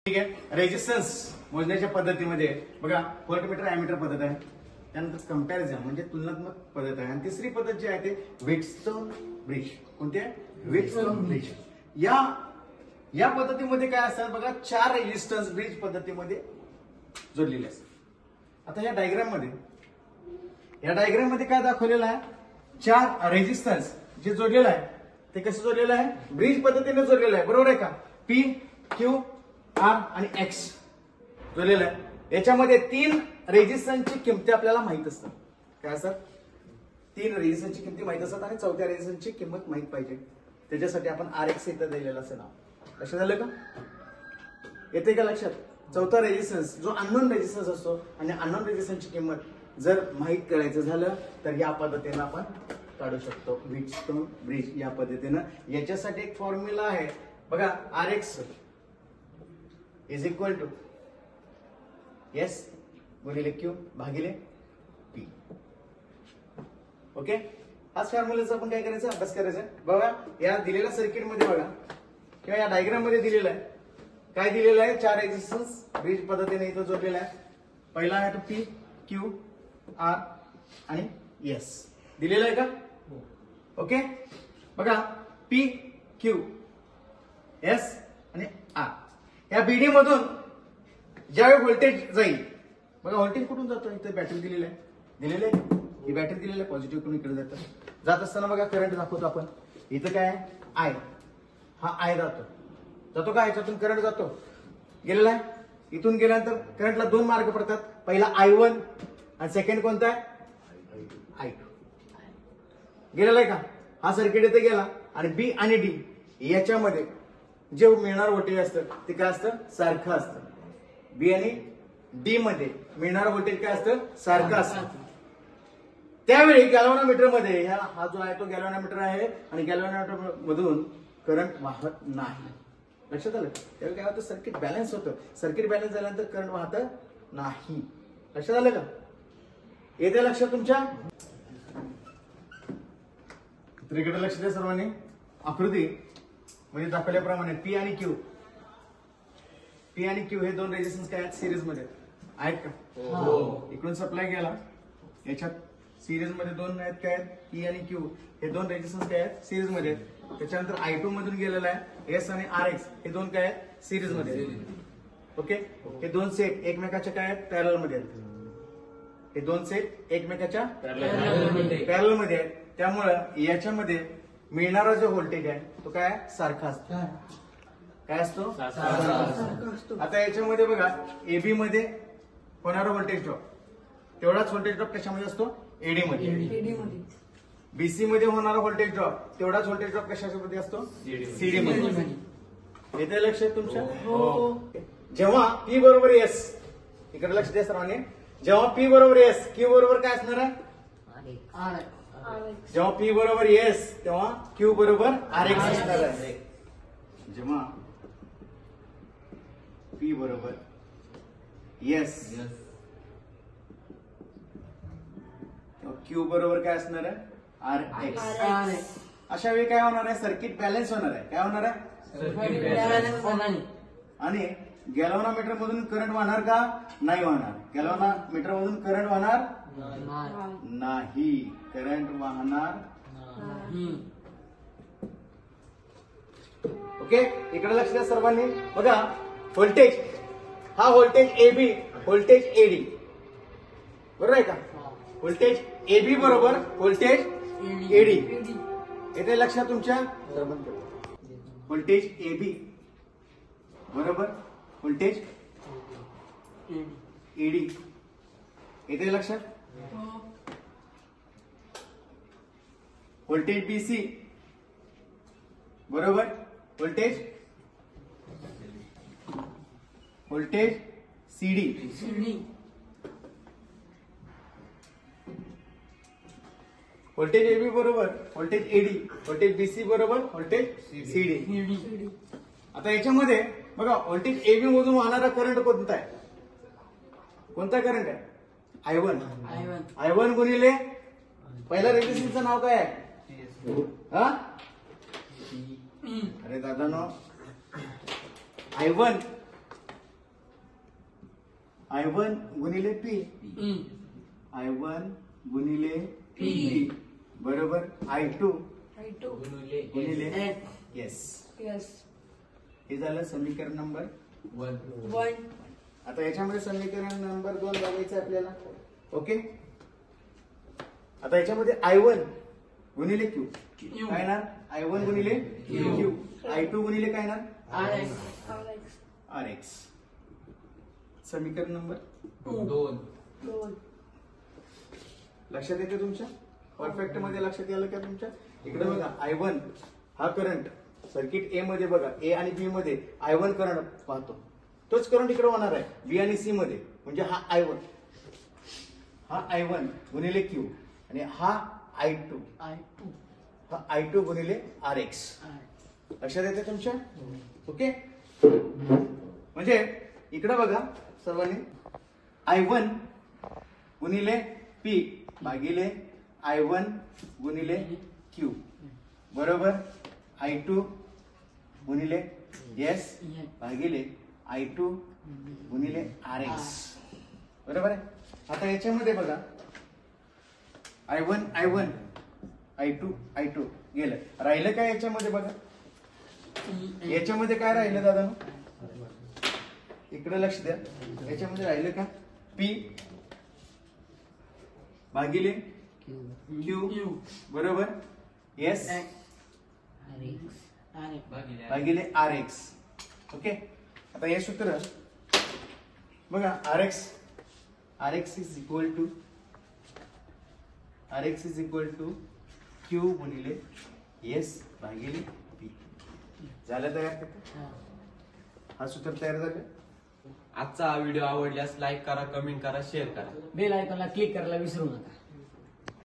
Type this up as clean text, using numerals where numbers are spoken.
ठीक आहे. रेजिस्टन्स मोजण्याच्या पद्धतीमध्ये बघा व्होल्टमीटर अॅमीटर पद्धत आहे, त्यानंतर कंपॅरिझन म्हणजे तुलनात्मक पद्धत आहे, आणि तिसरी पद्धत जी आहे ते व्हीटस्टोन ब्रिज. कोणती आहे? Wheatstone bridge. या पद्धतीमध्ये काय असतात बघा, 4 रेजिस्टन्स ब्रिज पद्धतीमध्ये जोडलेले असतात. आता या डायग्राम मध्ये काय दाखवलेलं आहे, 4 रेजिस्टन्स जे जोडलेलं आहे ते कसं जोडलेलं आहे, ब्रिज पद्धतीने जोडलेलं आहे. बरोबर आहे का? पी, क्यू, आर आणि एक्स जोडलेलं आहे. याच्यामध्ये 3 रेजिस्टन्सची किमती आपल्याला माहित असतात. काय असतात? 3 रेजिस्टन्सची किमती माहित असतात आणि चौथ्या रेजिस्टन्सची किंमत माहित पाहिजे. त्याच्यासाठी आपण आर एक्स इथं दिलेलं असं नाव. लक्षात आलं का? येते का लक्षात? चौथा रेजिस्टन्स जो अननोन रेजिस्टन्स असतो, आणि अननोन रेजिस्टन्सची किंमत जर माहित करायचं झालं तर या पद्धतीनं आपण काढू शकतो. व्हीटस्टोन ब्रिज या पद्धतीनं. याच्यासाठी एक फॉर्म्युला आहे बघा, R X is equal to S गुणिले क्यू भागिले पी. ओके, हाच फॉर्म्युलाचा आपण काय करायचं, अभ्यास करायचा. बघा या दिलेल्या सर्किट मध्ये बघा किंवा या डायग्राम मध्ये दिलेलं आहे, काय दिलेलं आहे, 4 रेजिस्टन्स ब्रिज पद्धतीने इथं जोडलेला आहे. पहिला आहे तो पी, क्यू, आर आणि एस दिलेला आहे का? ओके, बघा पी, क्यू, एस आणि आर. या बीडी मधून ज्यावेळी व्होल्टेज जाईल, बघा व्होल्टेज कुठून जातो, इथे बॅटरी दिलेली आहे, ही बॅटरी दिलेली आहे, पॉझिटिव्ह कडून इकडे जातं. जात असताना बघा करंट दाखवतो आपण. इथं काय आहे, आय, हा आय जातो का, याच्यातून करंट जातो, गेलेला आहे. इथून गेल्यानंतर करंटला 2 मार्ग पडतात. पहिला I1 आणि सेकंड कोणता आहे, I2. गेलेला आहे का? हा सर्किट इथे गेला, आणि बी आणि डी याच्यामध्ये जे मिळणार व्होल्टेज असतं ते काय असतं, सारखं असतं. बी आणि डी मध्ये मिळणार व्होल्टेज काय असतं, सारखं असतं. त्यावेळी गॅल्व्हॅनोमीटर मध्ये हा जो आहे तो गॅल्व्हॅनोमीटर आहे, आणि गॅल्व्हॅनोमीटर मधून करंट वाहत नाही. लक्षात आलं? त्यावेळी काय होतं, सर्किट बॅलन्स होतं. सर्किट बॅलन्स झाल्यानंतर करंट वाहत नाही. लक्षात आलं का? येते लक्षात तुमच्या? इकडे लक्ष द्या सर्वांनी. आकृती म्हणजे दाखवल्याप्रमाणे पी आणि क्यू हे 2 रेजिस्टन्स काय आहेत, सिरीज मध्ये आहेत का? हो. इकडून सप्लाय केला, याच्यात सिरीज मध्ये 2 आहेत, काय आहेत, पी आणि क्यू हे 2 रेजिस्टन्स काय आहेत, सिरीज मध्ये. त्याच्यानंतर I2 मधून गेलेला आहे एस आणि आर एक्स, हे 2 काय आहेत, सिरीज मध्ये. ओके, हे 2 सेट एकमेकाच्या काय आहेत, पॅरल मध्ये आहेत. हे 2 सेट एकमेकाच्या पॅरल मध्ये आहेत. त्यामुळं याच्यामध्ये मिळणारा जो व्होल्टेज आहे तो काय सारखा असतो. काय असतो? आता याच्यामध्ये बघा एबी मध्ये होणारा व्होल्टेज ड्रॉप, तेवढाच व्होल्टेज ड्रॉप कशामध्ये असतो, एडी मध्ये. बीसी मध्ये होणारा व्होल्टेज ड्रॉप, तेवढाच व्होल्टेज ड्रॉप कशामध्ये असतो, सीडी मध्ये. येते लक्ष तुमच्या? जेव्हा पी बरोबर एस, इकडे लक्ष द्या सर्वांनी, जेव्हा पी बरोबर एस, क्यू बरोबर काय असणार आहे, जेव्हा पी बरोबर एस तेव्हा क्यू बरोबर आर एक्स असणार आहे. जेव्हा पी बरोबर एस क्यू बरोबर काय असणार आहे, आर एक्स. अशा वेळी काय होणार आहे, सर्किट बॅलन्स होणार आहे. काय होणार आहे, आणि गॅल्व्हॅनोमीटर मधून करंट वाहणार का, नाही वाहणार. गॅल्व्हॅनोमीटर मधून करंट वाहणार नाही, करंट वाहणार नाही. ओके, इकडे लक्ष द्या सर्वांनी. बघा व्होल्टेज, हा व्होल्टेज एबी, व्होल्टेज एडी, बरोबर आहे का? व्होल्टेज एबी बरोबर व्होल्टेज एडी. येते लक्षात तुमच्या? व्होल्टेज एबी बरोबर व्होल्टेज एडी. येते लक्षात? व्होल्टेज बीसी बरोबर व्होल्टेज सीडी. व्होल्टेज एबी बरोबर व्होल्टेज एडी, व्होल्टेज बीसी बरोबर व्होल्टेज सीडी. आता याच्यामध्ये बघा व्होल्टेज एबी मधून वाहणारा करंट कोणता आहे, कोणता करंट आहे, I1 गुणिले पहिल्या रेजिस्टन्सचं नाव काय आहे, अरे दादा नो I1 I1 गुणिले P, I1 गुणिले P बरोबर I2 गुणिले येस. हे झालं समीकरण नंबर 1. आता याच्यामध्ये समीकरण नंबर 2 बघायचं आहे आपल्याला. ओके, आता याच्यामध्ये I1 गुणिले Q काय येणार? I1 गुणिले Q, I2 गुणिले काय येणार? RX. समीकरण नंबर 2. लक्षात येते तुमच्या? परफेक्ट मध्ये लक्षात आलं का तुमच्या? इकडे बघा I1 हा करंट सर्किट ए मध्ये बघा, ए आणि बी मध्ये I1 करंट पाहतो, तोच करंट इकडे होणार आहे बी आणि सी मध्ये. म्हणजे हा I1 गुणिले Q आणि हा I2 हा I2 गुणिले RX. लक्षात येते तुमच्या? ओके, म्हणजे इकडे बघा सर्वांनी I1 गुणिले P भागिले I1 गुणिले Q बरोबर I2 गुणिले S भागिले I2 गुणिले RX बरोबर आहे. आता याच्यामध्ये बघा I1 I2 गेलं, राहिलं काय याच्यामध्ये बघा? याच्यामध्ये काय राहिलं दादा? इकडे लक्ष द्या, याच्यामध्ये राहिलं का? P भागिले Q बरोबर S भागिले RX. ओके, आता हे सूत्र बघा, RX is equal to Q गुणिले S भागिले P. झालं तयार? हा सूत्र तयार झालं. आजचा हा व्हिडिओ आवडल्यास लाईक करा, कमेंट करा, शेअर करा. बेल आयकॉनला क्लिक करायला विसरू नका.